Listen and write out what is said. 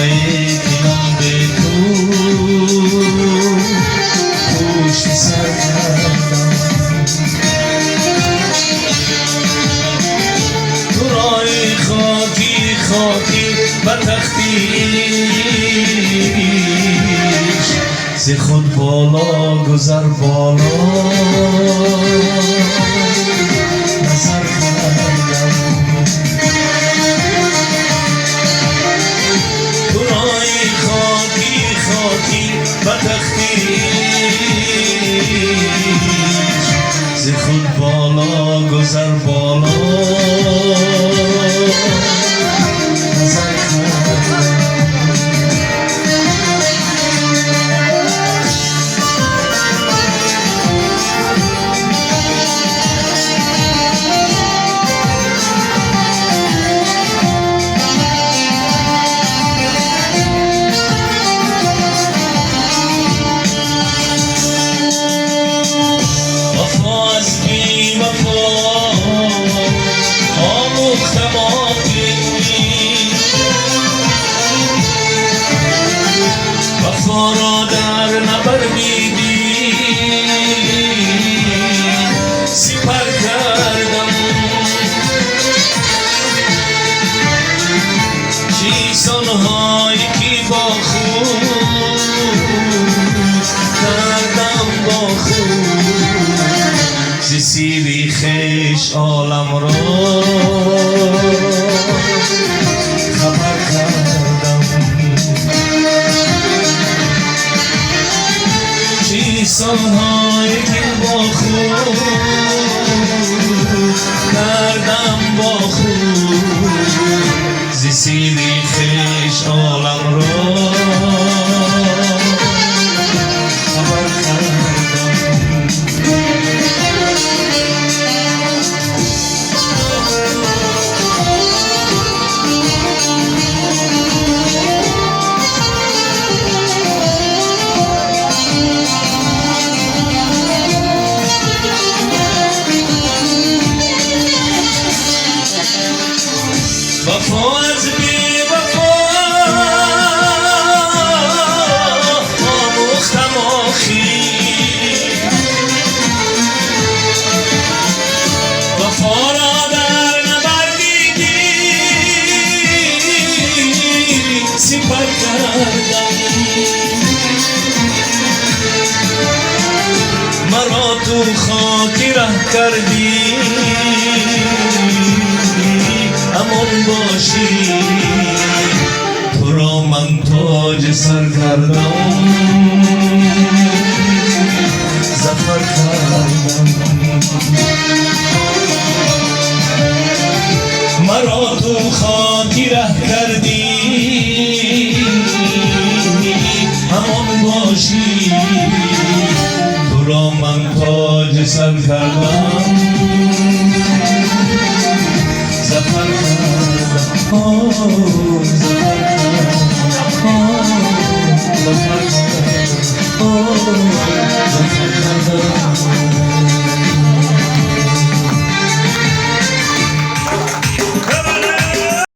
موقعی که من به تو پشت سر کردم، تو رای خاکی خاکی و تختیش ز خود بالا گذر بالا نظر کردم، تو رای خاکی خاکی و تختیش ز خود بالا گذر بالا نظر کردم. وفا را در نبردیدی سپر کردم، چیزانهایی که با خود کردم با خود ز سیری خویش عالم را خبر کردم، چیزهایی که با خود کردم با خود ز سیری خویش عالم را خبر کردم. وفا از بی وفا آموختم آخی، وفا را در نبردیدی سپر کردم، مرا تو خاکی ره کردی امان باشی، تو را من تاج سر کردم ظفر کردم، مرا تو خاکی ره کردی امان باشی، تو را من تاج سر کردم ظفر کردم، ظفر کردم، ظفر کردم.